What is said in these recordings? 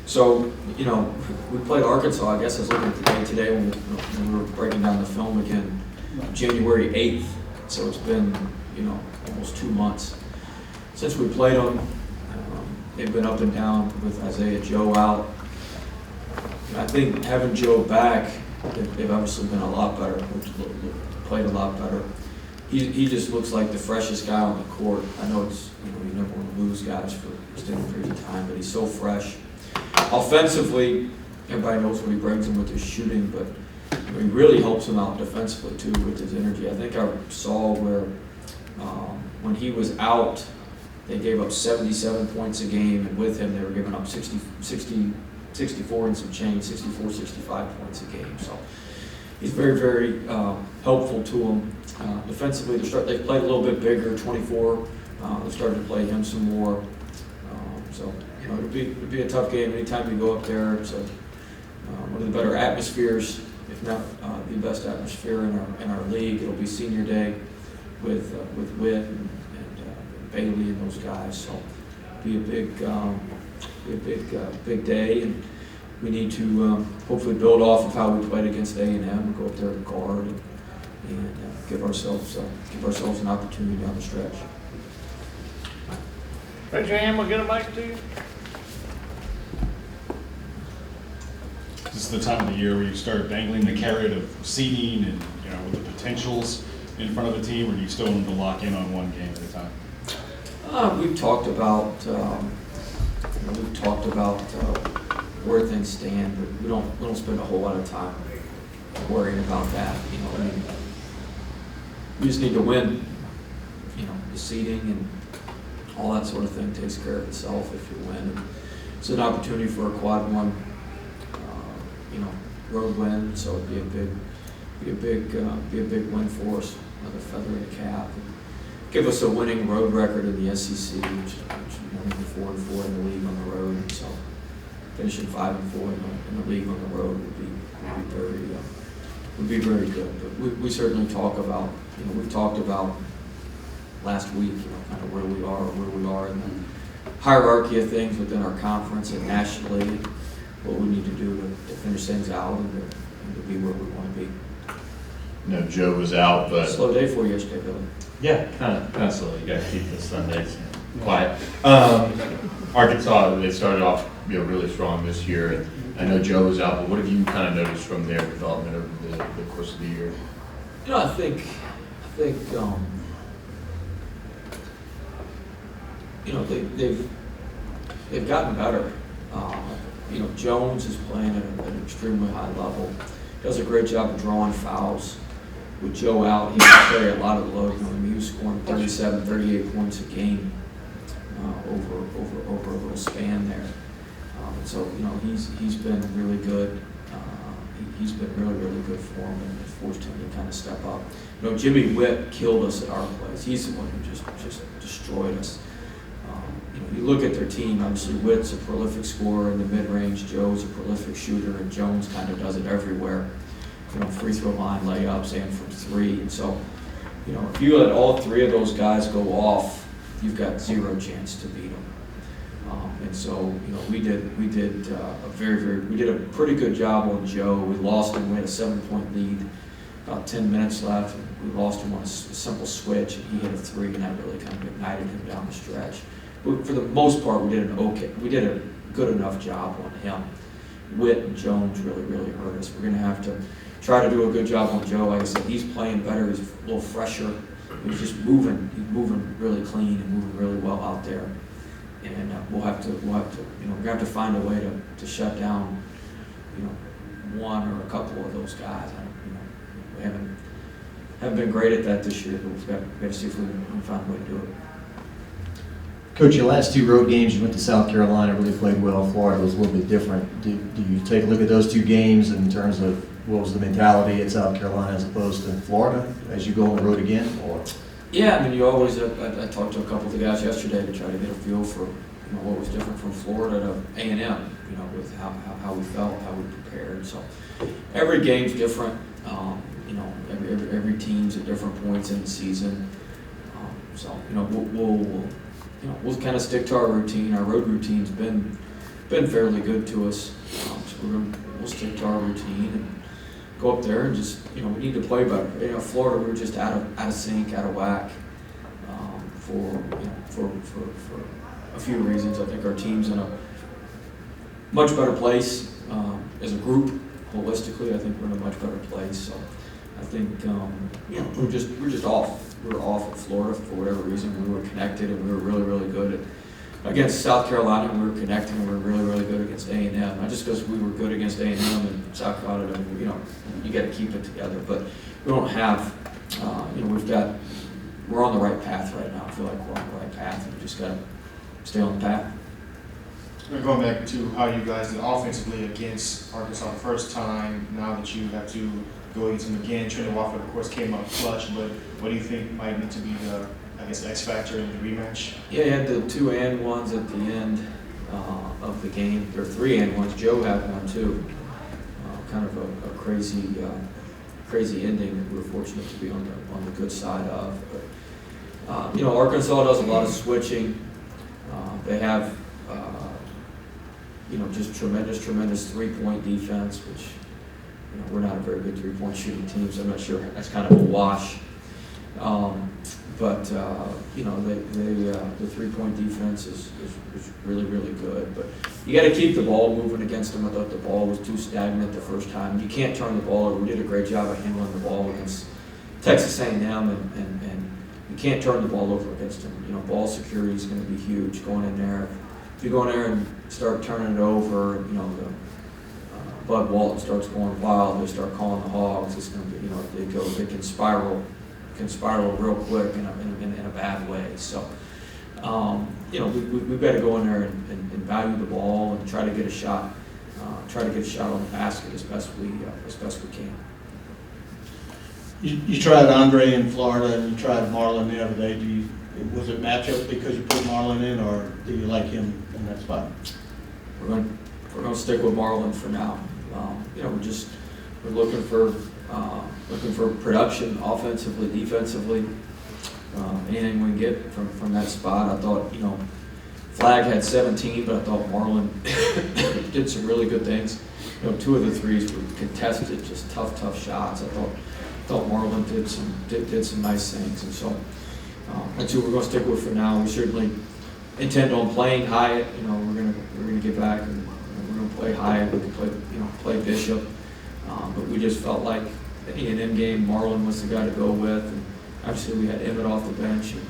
So, we played Arkansas. I guess I was looking at the day today when we were breaking down the film again, January 8th. So it's been, almost 2 months since we played them. They've been up and down with Isaiah Joe out. I think having Joe back, they've obviously been a lot better, played a lot better. He just looks like the freshest guy on the court. I know it's, you never want to lose guys for extended periods of time, but he's so fresh. Offensively, everybody knows what he brings him with his shooting, but he really helps him out defensively too with his energy. I think I saw where when he was out, they gave up 77 points a game, and with him they were giving up 64 and some change, 64, 65 points a game. So he's very, very helpful to them. Defensively, they've played a little bit bigger, 24. They're starting to play him some more. So it'd be a tough game anytime you go up there. It's one of the better atmospheres, if not the best atmosphere in our league. It'll be senior day with Witt and Bailey and those guys. So it'll be a big day, and we need to hopefully build off of how we played against A&M and go up there and guard and give ourselves an opportunity down the stretch. Raise your hand, we'll get a mic to you. This is the time of the year where you start dangling the carrot of seeding and, with the potentials in front of the team, or do you still want to lock in on one game at a time? We've talked about where things stand, but we don't spend a whole lot of time worrying about that. We just need to win. The seeding and all that sort of thing takes care of itself if you win. And it's an opportunity for a quad one, road win. So it'd be a big win for us, another feather in the cap. And give us a winning road record in the SEC, which 4-4 in the league on the road. And so finishing 5-4 in the league on the road would be very good. But we certainly talk about, we talked about last week, kind of where we are in the hierarchy of things within our conference and nationally, and what we need to do to finish things out and to be where we want to be. Joe was out, but Slow day for you yesterday, Billy. yeah, kind of slow. You got to keep the Sundays quiet. Arkansas, they started off really strong this year, and I know Joe was out, but what have you kind of noticed from their development over the course of the year? I think they've gotten better. Jones is playing at an extremely high level. Does a great job of drawing fouls. With Joe out, he can carry a lot of the load. He was scoring 37, 38 points a game over a little span there. So he's been really good. He's been really, really good for him, and it forced him to kind of step up. Jimmy Witt killed us at our place. He's the one who just destroyed us. You look at their team, obviously Witt's a prolific scorer in the mid-range, Joe's a prolific shooter, and Jones kind of does it everywhere. Free throw line, layups, and from three. And so, if you let all three of those guys go off, you've got zero chance to beat them. And so, we did a pretty good job on Joe. We lost him. We had a 7-point lead, about 10 minutes left. We lost him on a simple switch, and he hit a three, and that really kind of ignited him down the stretch. But for the most part, we did a good enough job on him. Witt and Jones really, really hurt us. We're going to have to try to do a good job on Joe. Like I said, he's playing better. He's a little fresher. He's just moving. He's moving really clean and moving really well out there. And we'll have to, we're gonna have to find a way to shut down, one or a couple of those guys. We haven't been great at that this year, but we've got to see if we can find a way to do it. Coach, your last two road games, you went to South Carolina, really played well. Florida was a little bit different. Do you take a look at those two games in terms of what was the mentality at South Carolina as opposed to Florida as you go on the road again? Or? Yeah, you always. I talked to a couple of the guys yesterday to try to get a feel for what was different from Florida to A&M. With how we felt, how we prepared. So every game's different. Every team's at different points in the season. We'll kind of stick to our routine. Our road routine's been been fairly good to us. So we'll stick to our routine and go up there and just, we need to play better. Florida, we were just out of sync, out of whack for a few reasons. I think our team's in a much better place as a group. Holistically, I think we're in a much better place. So I think we're just off. We were off at Florida for whatever reason. We were connected and we were really, really good against South Carolina. And we were connected and we were really, really good against A&M. Not just because we were good against A&M and South Carolina. You got to keep it together. But we don't have. We're on the right path right now. I feel like we're on the right path. We just got to stay on the path. And going back to how you guys did offensively against Arkansas the first time, now that you have to go against them again, Trendon Watford, of course, came up clutch, but what do you think might need to be the, X factor in the rematch? Yeah, he had the 2 and 1s at the end of the game. There were 3 and 1s. Joe had one too. Kind of a crazy ending that we were fortunate to be on the good side of. But, Arkansas does a lot of switching. They have just tremendous three-point defense, which, we're not a very good three-point shooting team, so I'm not sure. That's kind of a wash. But the three-point defense is really, really good. But you got to keep the ball moving against them. I thought the ball was too stagnant the first time. You can't turn the ball over. We did a great job of handling the ball against Texas A&M, and you can't turn the ball over against them. Ball security is going to be huge going in there. If you go in there and start turning it over, Bud Walton starts going wild. They start calling the hogs. It's going to be, they can spiral real quick in a bad way. So, we've got to go in there and value the ball and try to get a shot on the basket as best we can. You tried Andre in Florida and you tried Marlon the other day. Was it matchup because you put Marlon in, or do you like him in that spot? We're going to stick with Marlon for now. We're looking for production offensively, defensively, anything we can get from that spot. I thought Flag had 17, but I thought Marlon did some really good things. 2 of the 3s were contested, just tough shots. I thought Marlon did some nice things, and so that's who we're going to stick with for now. We certainly intend on playing Hyatt. We're gonna get back and we're gonna play Hyatt. We can play Bishop, but we just felt like the A&M game, Marlon was the guy to go with, and obviously we had Emmett off the bench. And,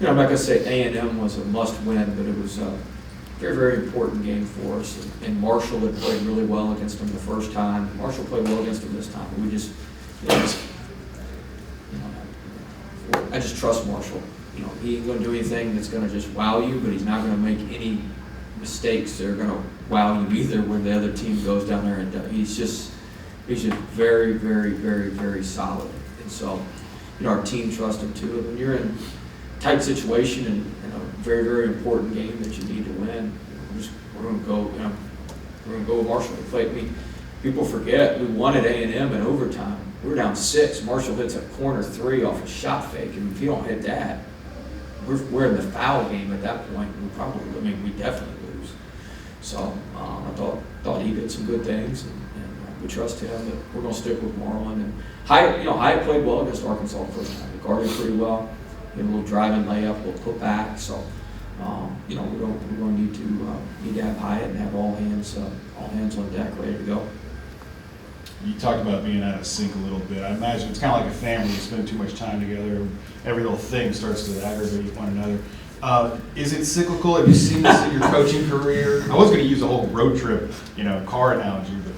I'm not gonna say A&M was a must-win, but it was a very, very important game for us. And Marshall had played really well against them the first time. Marshall played well against them this time, but we just, I just trust Marshall. He ain't gonna do anything that's gonna just wow you, but he's not gonna make any mistakes that are gonna wow you either when the other team goes down there and does. He's just very, very, very, very solid. And so, our team trusts him too. When you're in a tight situation and a very, very important game that you need to win, we're gonna go with Marshall. People forget we won at A&M in overtime. We were down 6. Marshall hits a corner 3 off a shot fake, and if you don't hit that, we're in the foul game at that point. We definitely lose. So I thought he did some good things, and we trust him. But we're going to stick with Marlon. And Hyatt played well against Arkansas the first time. He guarded pretty well. He had a little driving layup, a little put back. So we're going to need to have Hyatt and have all hands on deck, ready to go. You talked about being out of sync a little bit. I imagine it's kind of like a family. You spend too much time together. Every little thing starts to aggravate one another. Is it cyclical? Have you seen this in your coaching career? I was going to use a whole road trip, car analogy, but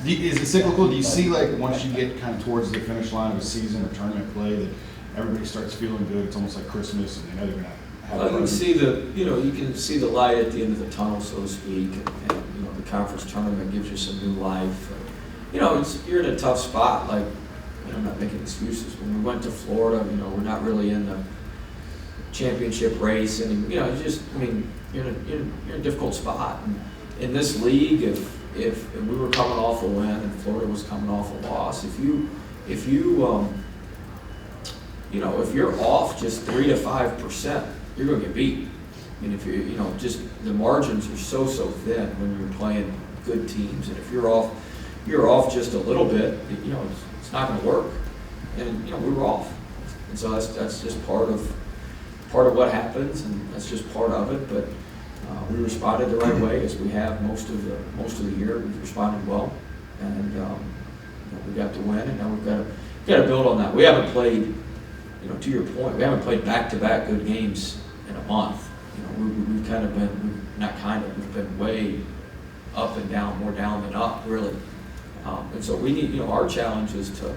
is it cyclical? Do you see, like, once you get kind of towards the finish line of a season or tournament play, that everybody starts feeling good? It's almost like Christmas, and they know they're going to have you can see the light at the end of the tunnel, so to speak, and the conference tournament gives you some new life. You're in a tough spot. Like, I'm not making excuses. When we went to Florida, we're not really in the championship race, and you're in a difficult spot. And in this league, if we were coming off a win and Florida was coming off a loss, if you're off just 3 to 5%, you're going to get beat. mean, if you know, just the margins are so thin when you're playing good teams, and if you're off just a little bit, you know, it's not going to work. And you know, we were off, and so that's just part of what happens, and that's just part of it. But we responded the right way, as we have most of the year. We've responded well, and you know, we got the win, and now we've got to build on that. We haven't played, you know, to your point, we haven't played back-to-back good games in a month. You know, we've kind of been, we've been way up and down, more down than up, really. And so we need, you know, our challenge is to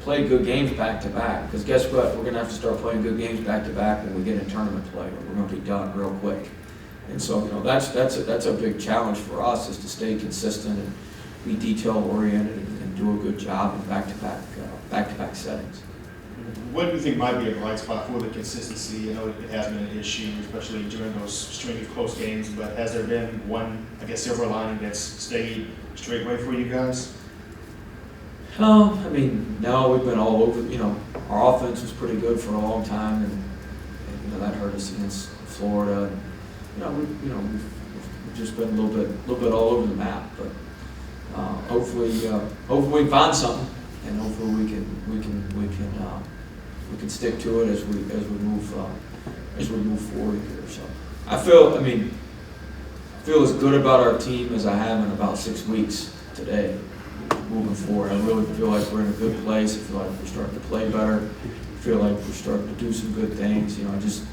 play good games back-to-back, because guess what? We're going to have to start playing good games back-to-back when we get in tournament play, or we're going to be done real quick. And so, you know, that's a big challenge for us, is to stay consistent and be detail-oriented and do a good job in back-to-back settings. What do you think might be a bright spot for the consistency? I know it has been an issue, especially during those string of close games, but has there been one, I guess, silver lining that's stayed straight away for you guys? I mean, no, we've been all over. You know, our offense was pretty good for a long time, and you know, that hurt us against Florida. And, we've just been a little bit all over the map. But hopefully we can find something, and hopefully we can stick to it as we move forward here. So I feel as good about our team as I have in about 6 weeks today. Moving forward, I really feel like we're in a good place. I feel like we're starting to play better. I feel like we're starting to do some good things. You know, just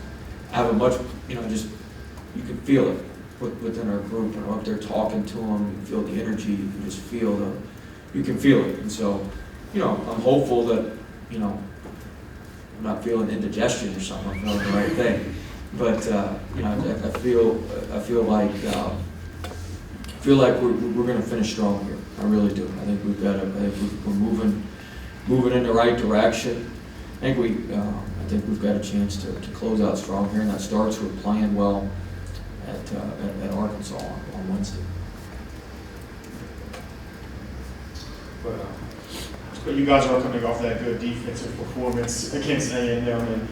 have a much, you know, just you can feel it within our group. And up there talking to them, you can feel the energy. You can just feel you can feel it. And so, you know, I'm hopeful that, you know, I'm not feeling indigestion or something. I'm feeling the right thing. But you know, I feel like we're going to finish strong here. I really do. I think we're moving in the right direction. I think we've got a chance to close out strong here, and that starts with playing well at Arkansas on Wednesday. But you guys are coming off that good defensive performance against A&M, and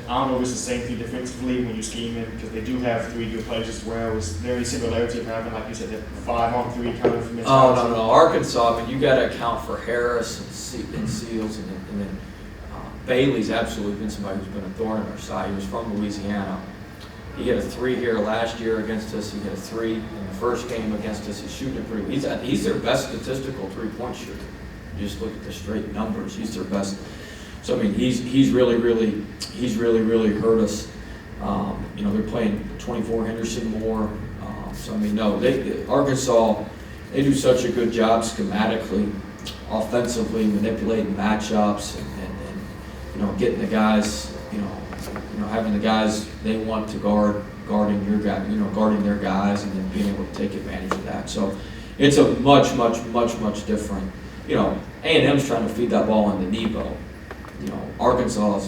I don't know if it's the same thing defensively when you scheme in, because they do have 3 good players as well. Is there any similarity of having, like you said, that 5-on-3 kind of mentality? Oh, no. Arkansas, I mean, you got to account for Harris and Seals, and then Bailey's absolutely been somebody who's been a thorn in our side. He was from Louisiana. He had a 3 here last year against us. He had a 3 in the first game against us. He's shooting it pretty. He's their best statistical 3-point shooter. You just look at the straight numbers. He's their best. So I mean, he's really hurt us. You know, they're playing 24 Henderson more. So I mean, no, Arkansas, they do such a good job schematically, offensively, manipulating matchups, and you know, getting the guys, you know, having the guys they want to guarding your guy, you know, guarding their guys, and then being able to take advantage of that. So it's a much different. You know, A&M's trying to feed that ball into Nebo. You know, Arkansas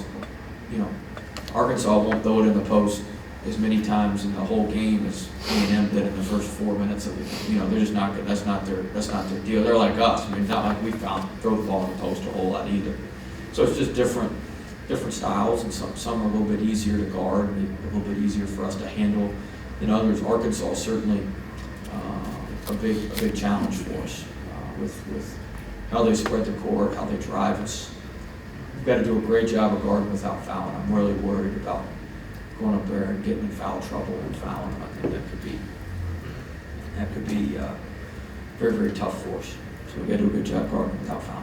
won't throw it in the post as many times in the whole game as A&M did in the first 4 minutes of it. You know, they're just not good. That's not their deal. They're like us. I mean, it's not like we throw the ball in the post a whole lot either. So it's just different styles, and some are a little bit easier to guard, and a little bit easier for us to handle than others. Arkansas is certainly a big challenge for us with how they spread the court, how they drive us. We've got to do a great job of guarding without fouling. I'm really worried about going up there and getting in foul trouble and fouling. I think that could be very tough for us. So we've got to do a good job guarding without fouling.